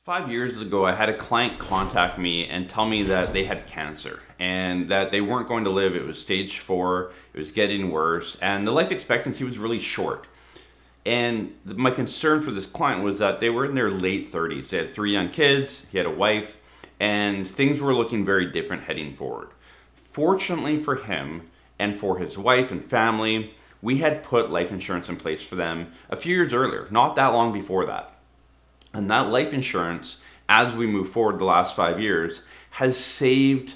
5 years ago, I had a client contact me and tell me that they had cancer and that they weren't going to live. It was stage 4, it was getting worse, and the life expectancy was really short. And my concern for this client was that they were in their late 30s. They had 3 young kids, he had a wife, and things were looking very different heading forward. Fortunately for him and for his wife and family, we had put life insurance in place for them a few years earlier, not that long before that. And that life insurance, as we move forward the last 5 years, has saved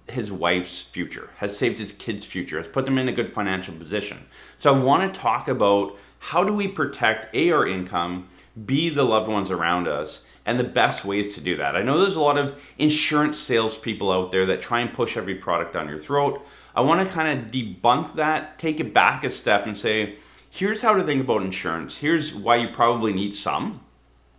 his wife's future, has saved his kids' future, has put them in a good financial position. So I want to talk about how do we protect our income, B, the loved ones around us, and the best ways to do that. I know there's a lot of insurance salespeople out there that try and push every product down your throat. I want to kind of debunk that, take it back a step and say, here's how to think about insurance. Here's why you probably need some,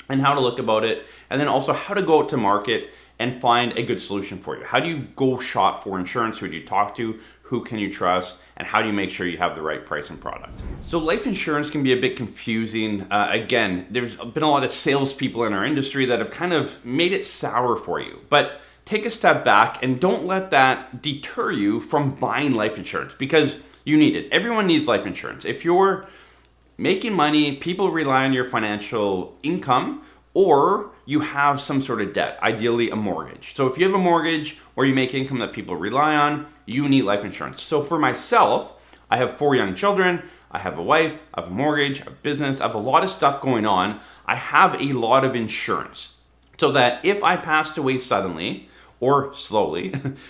and how to look about it, and then also how to go out to market and find a good solution for you. How do you go shop for insurance? Who do you talk to? Who can you trust? And how do you make sure you have the right price and product? So life insurance can be a bit confusing. Again, there's been a lot of salespeople in our industry that have kind of made it sour for you. But take a step back and don't let that deter you from buying life insurance, because you need it. Everyone needs life insurance. If you're making money, people rely on your financial income, or you have some sort of debt, ideally a mortgage. So if you have a mortgage or you make income that people rely on, you need life insurance. So for myself, I have 4 young children, I have a wife, I have a mortgage, I have a business, I have a lot of stuff going on. I have a lot of insurance so that if I passed away suddenly or slowly,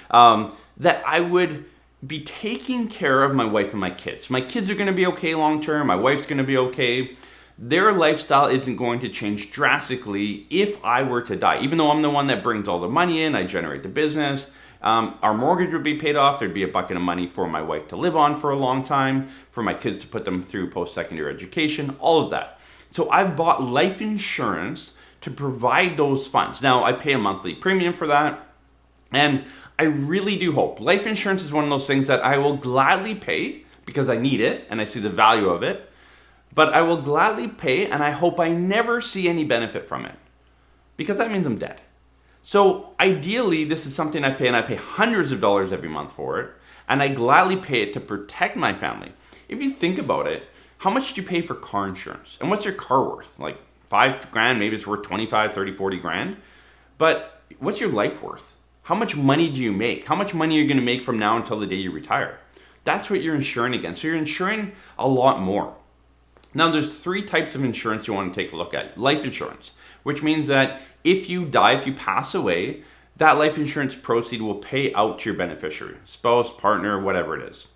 that I would be taking care of my wife and my kids. My kids are going to be okay long term. My wife's going to be okay. Their lifestyle isn't going to change drastically if I were to die. Even though I'm the one that brings all the money in, I generate the business, our mortgage would be paid off. There'd be a bucket of money for my wife to live on for a long time, for my kids to put them through post-secondary education, all of that. So I've bought life insurance to provide those funds. Now, I pay a monthly premium for that. And I really do hope. Life insurance is one of those things that I will gladly pay because I need it and I see the value of it. But I will gladly pay, and I hope I never see any benefit from it, because that means I'm dead. So ideally, this is something I pay, and I pay hundreds of dollars every month for it, and I gladly pay it to protect my family. If you think about it, how much do you pay for car insurance? And what's your car worth? Like $5,000, maybe it's worth 25, 30, 40 grand. But what's your life worth? How much money do you make? How much money are you going to make from now until the day you retire? That's what you're insuring against. So you're insuring a lot more. Now, there's 3 types of insurance you want to take a look at. Life insurance, which means that if you die, if you pass away, that life insurance proceed will pay out to your beneficiary, spouse, partner, whatever it is.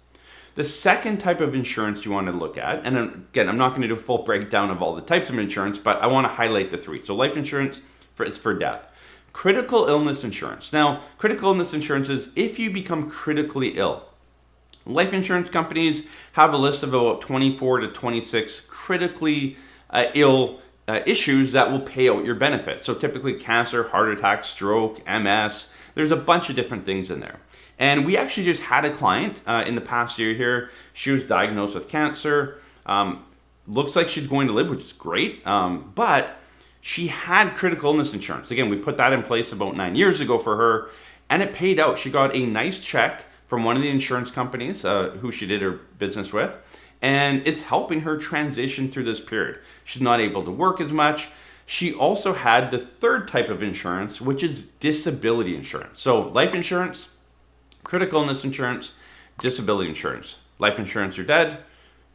The second type of insurance you want to look at, and again, I'm not going to do a full breakdown of all the types of insurance, but I want to highlight the 3. So life insurance is for death. Critical illness insurance. Now, critical illness insurance is if you become critically ill. Life insurance companies have a list of about 24 to 26 critically ill issues that will pay out your benefits. So typically cancer, heart attack, stroke, MS, there's a bunch of different things in there. And we actually just had a client in the past year here. She was diagnosed with cancer. Looks like she's going to live, which is great. But she had critical illness insurance. Again, we put that in place about 9 years ago for her, and it paid out. She got a nice check from one of the insurance companies who she did her business with, and it's helping her transition through this period. She's not able to work as much. She also had the 3rd type of insurance, which is disability insurance. So life insurance, critical illness insurance, disability insurance. Life insurance, you're dead.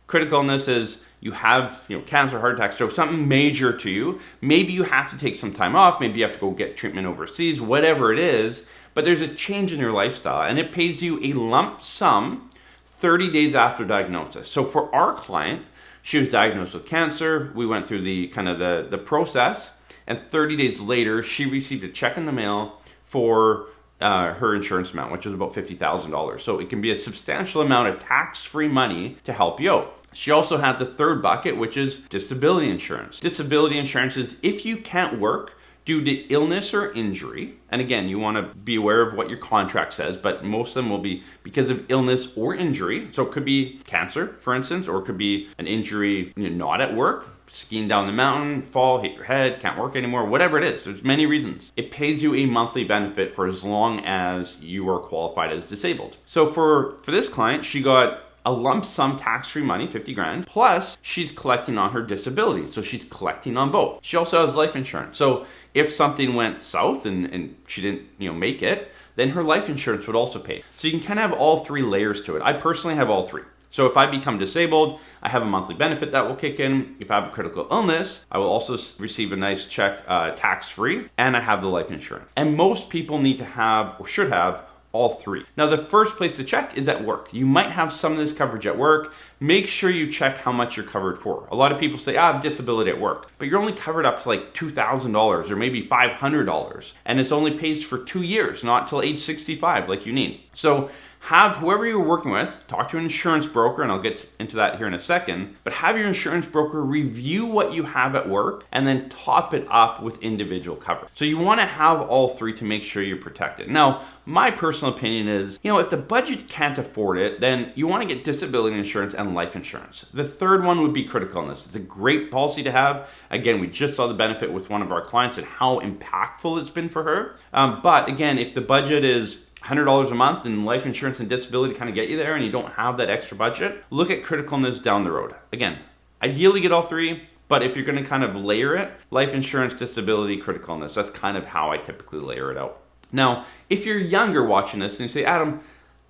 Critical illness is you have cancer, heart attack, stroke, something major to you. Maybe you have to take some time off. Maybe you have to go get treatment overseas, whatever it is. But there's a change in your lifestyle, and it pays you a lump sum 30 days after diagnosis. So for our client, she was diagnosed with cancer. We went through the process, and 30 days later, she received a check in the mail for her insurance amount, which was about $50,000. So it can be a substantial amount of tax-free money to help you out. She also had the 3rd bucket, which is disability insurance. Disability insurance is if you can't work due to illness or injury, and again, you want to be aware of what your contract says, but most of them will be because of illness or injury. So it could be cancer, for instance, or it could be an injury not at work, skiing down the mountain, fall, hit your head, can't work anymore, whatever it is. There's many reasons. It pays you a monthly benefit for as long as you are qualified as disabled. So for this client, she got a lump sum tax-free money, 50 grand, plus she's collecting on her disability. So she's collecting on both. She also has life insurance. So if something went south and she didn't, make it, then her life insurance would also pay. So you can kind of have all three layers to it. I personally have all three. So if I become disabled, I have a monthly benefit that will kick in. If I have a critical illness, I will also receive a nice check tax-free, and I have the life insurance. And most people need to have, or should have, all three. Now, the first place to check is at work. You might have some of this coverage at work. Make sure you check how much you're covered for. A lot of people say, I have disability at work, but you're only covered up to like $2,000 or maybe $500, and it's only pays for 2 years, not till age 65 like you need. So have whoever you're working with, talk to an insurance broker, and I'll get into that here in a second, but have your insurance broker review what you have at work and then top it up with individual coverage. So you want to have all three to make sure you're protected. Now, my personal opinion is, if the budget can't afford it, then you want to get disability insurance and life insurance. The third one would be critical illness. It's a great policy to have. Again, we just saw the benefit with one of our clients and how impactful it's been for her. But again, if the budget is $100 a month and life insurance and disability kind of get you there and you don't have that extra budget, look at critical illness down the road. Again, ideally get all three, but if you're going to kind of layer it, life insurance, disability, critical illness, that's kind of how I typically layer it out. Now, if you're younger watching this and you say, Adam,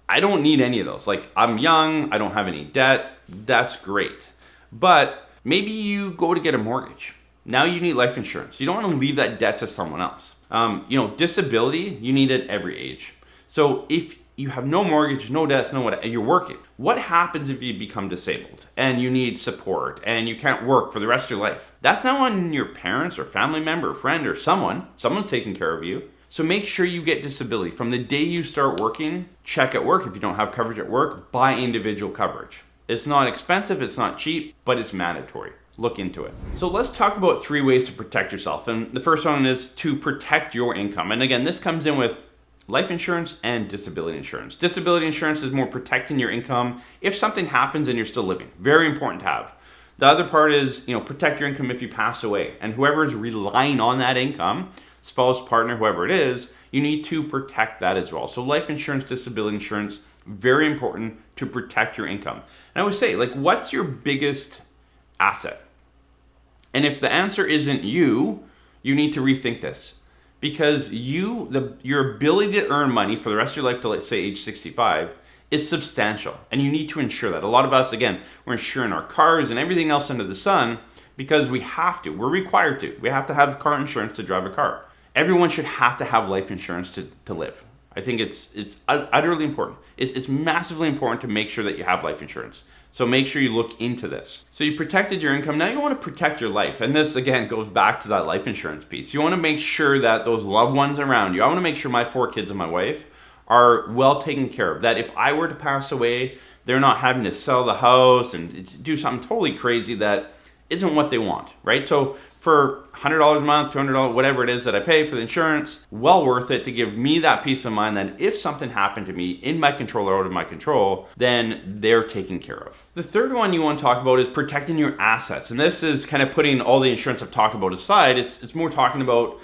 I don't need any of those. Like, I'm young, I don't have any debt, that's great. But maybe you go to get a mortgage. Now you need life insurance. You don't want to leave that debt to someone else. Disability, you need it every age. So if you have no mortgage, no debts, no what, you're working. What happens if you become disabled and you need support and you can't work for the rest of your life? That's now on your parents or family member or friend or someone's taking care of you. So make sure you get disability. From the day you start working, check at work. If you don't have coverage at work, buy individual coverage. It's not expensive, it's not cheap, but it's mandatory. Look into it. So let's talk about 3 ways to protect yourself. And the first one is to protect your income. And again, this comes in with life insurance and disability insurance. Disability insurance is more protecting your income if something happens and you're still living. Very important to have. The other part is, protect your income if you pass away. And whoever is relying on that income, spouse, partner, whoever it is, you need to protect that as well. So life insurance, disability insurance, very important to protect your income. And I would say, what's your biggest asset? And if the answer isn't you need to rethink this. Because your ability to earn money for the rest of your life to, let's say, age 65 is substantial. And you need to ensure that. A lot of us, again, we're insuring our cars and everything else under the sun because we have to. We're required to. We have to have car insurance to drive a car. Everyone should have to have life insurance to live. I think it's utterly important. It's massively important to make sure that you have life insurance. So make sure you look into this. So you protected your income. Now you want to protect your life. And this, again, goes back to that life insurance piece. You want to make sure that those loved ones around you, I want to make sure my 4 kids and my wife are well taken care of. That if I were to pass away, they're not having to sell the house and do something totally crazy that isn't what they want, right? So for $100 a month, $200, whatever it is that I pay for the insurance, well worth it to give me that peace of mind that if something happened to me in my control or out of my control, then they're taken care of. The third one you want to talk about is protecting your assets. And this is kind of putting all the insurance I've talked about aside. It's more talking about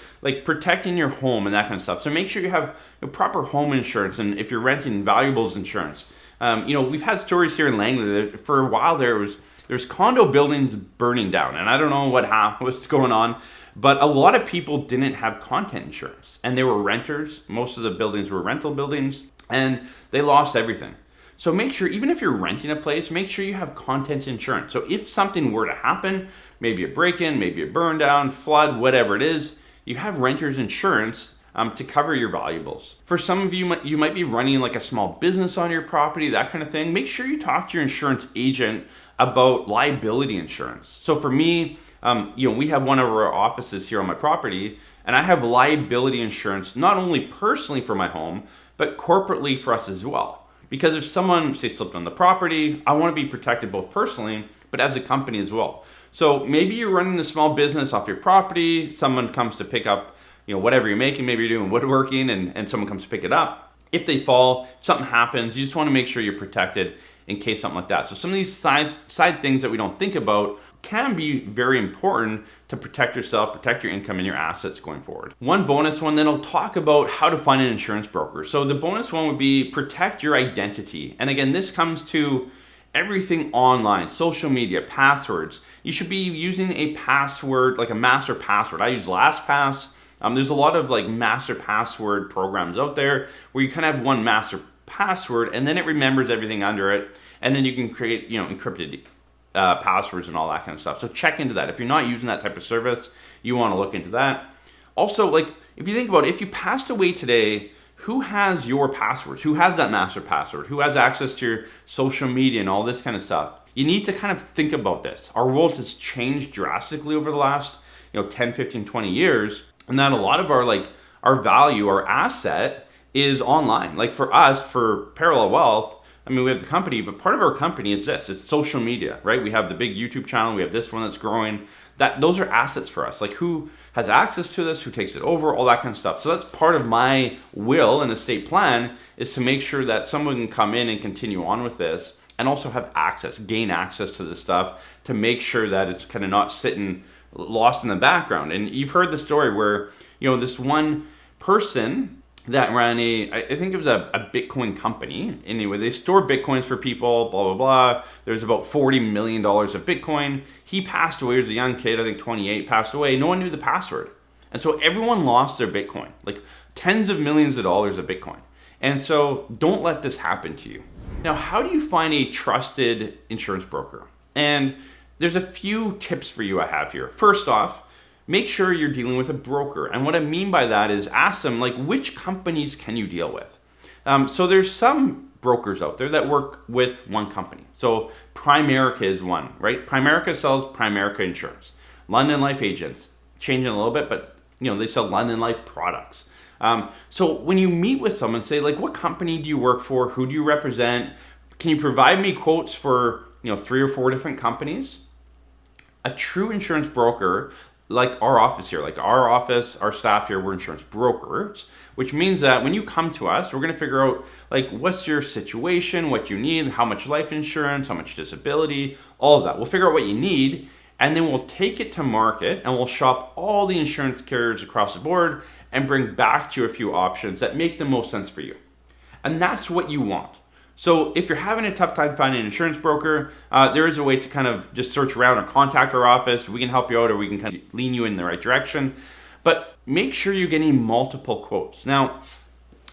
protecting your home and that kind of stuff. So make sure you have proper home insurance, and if you're renting, valuables insurance. We've had stories here in Langley that for a while there's condo buildings burning down, and I don't know what's going on, but a lot of people didn't have content insurance, and they were renters. Most of the buildings were rental buildings, and they lost everything. So make sure, even if you're renting a place, make sure you have content insurance. So if something were to happen, maybe a break-in, maybe a burn down, flood, whatever it is, you have renter's insurance to cover your valuables. For some of you, you might be running a small business on your property, that kind of thing. Make sure you talk to your insurance agent about liability insurance. So for me, we have one of our offices here on my property, and I have liability insurance, not only personally for my home, but corporately for us as well. Because if someone, say, slipped on the property, I want to be protected both personally, but as a company as well. So maybe you're running a small business off your property, someone comes to pick up whatever you're making, maybe you're doing woodworking and someone comes to pick it up. if they fall, something happens, you just want to make sure you're protected in case something like that. So some of these side things that we don't think about can be very important to protect yourself, protect your income and your assets going forward. One bonus one, then I'll talk about how to find an insurance broker. So the bonus one would be protect your identity. And again, this comes to everything online, social media, passwords. You should be using a password, like a master password. I use LastPass. There's a lot of like master password programs out there where you kind of have one master password and then it remembers everything under it, and then you can create, encrypted passwords and all that kind of stuff. So check into that. If you're not using that type of service, you want to look into that. Also, like if you think about it, if you passed away today, who has your passwords? Who has that master password? Who has access to your social media and all this kind of stuff? You need to kind of think about this. Our world has changed drastically over the last 10, 15, 20 years. And that a lot of our value, our asset is online. Like for us, for Parallel Wealth, I mean, we have the company, but part of our company is this, it's social media, right? We have the big YouTube channel, we have this one that's growing. Those are assets for us. Like who has access to this, who takes it over, all that kind of stuff. So that's part of my will and estate plan, is to make sure that someone can come in and continue on with this and also have access, gain access to this stuff, to make sure that it's kind of not sitting lost in the background. And you've heard the story where, this one person that ran I think it was a Bitcoin company. Anyway, they store Bitcoins for people, blah, blah, blah. There's about $40 million of Bitcoin. He passed away. He was a young kid, I think 28, passed away. No one knew the password. And so everyone lost their Bitcoin, like tens of millions of dollars of Bitcoin. And so don't let this happen to you. Now, how do you find a trusted insurance broker? And there's a few tips for you I have here. First off, make sure you're dealing with a broker. And what I mean by that is ask them, like, which companies can you deal with? So there's some brokers out there that work with one company. So Primerica is one, right? Primerica sells Primerica insurance. London Life Agents, changing a little bit, but they sell London Life products. So when you meet with someone, say like, what company do you work for? Who do you represent? Can you provide me quotes for 3 or 4 different companies? A true insurance broker, like our office here, our staff here, we're insurance brokers, which means that when you come to us, we're going to figure out like what's your situation, what you need, how much life insurance, how much disability, all of that. We'll figure out what you need, and then we'll take it to market and we'll shop all the insurance carriers across the board and bring back to you a few options that make the most sense for you. And that's what you want. So if you're having a tough time finding an insurance broker, there is a way to kind of just search around or contact our office. We can help you out, or we can kind of lean you in the right direction. But make sure you're getting multiple quotes. Now,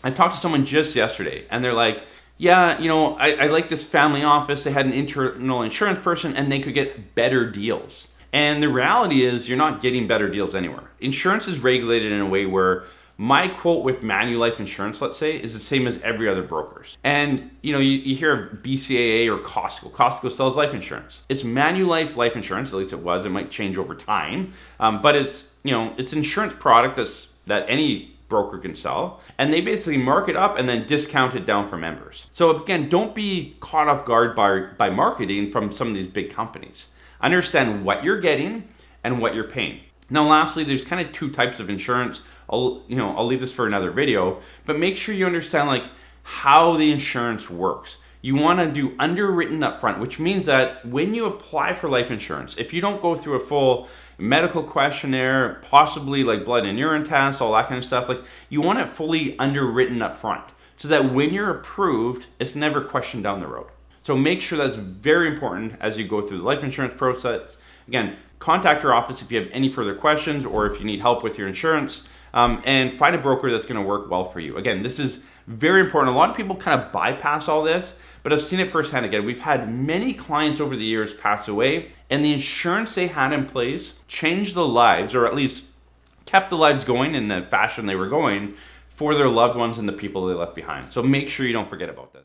I talked to someone just yesterday and they're like, yeah, I like this family office. They had an internal insurance person and they could get better deals. And the reality is you're not getting better deals anywhere. Insurance is regulated in a way where my quote with Manulife Insurance, let's say, is the same as every other broker's. And you hear of BCAA or Costco. Costco sells life insurance. It's Manulife life insurance, at least it was. It might change over time, but it's it's an insurance product that any broker can sell, and they basically mark it up and then discount it down for members. So again, don't be caught off guard by marketing from some of these big companies. Understand what you're getting and what you're paying. Now, lastly, there's kind of 2 types of insurance. I'll leave this for another video, but make sure you understand like how the insurance works. You want to do underwritten upfront, which means that when you apply for life insurance, if you don't go through a full medical questionnaire, possibly like blood and urine tests, all that kind of stuff, like you want it fully underwritten upfront so that when you're approved, it's never questioned down the road. So make sure that's very important as you go through the life insurance process. Again, contact our office if you have any further questions or if you need help with your insurance, and find a broker that's going to work well for you. Again, this is very important. A lot of people kind of bypass all this, but I've seen it firsthand. Again, we've had many clients over the years pass away, and the insurance they had in place changed the lives, or at least kept the lives going in the fashion they were going for their loved ones and the people they left behind. So make sure you don't forget about this.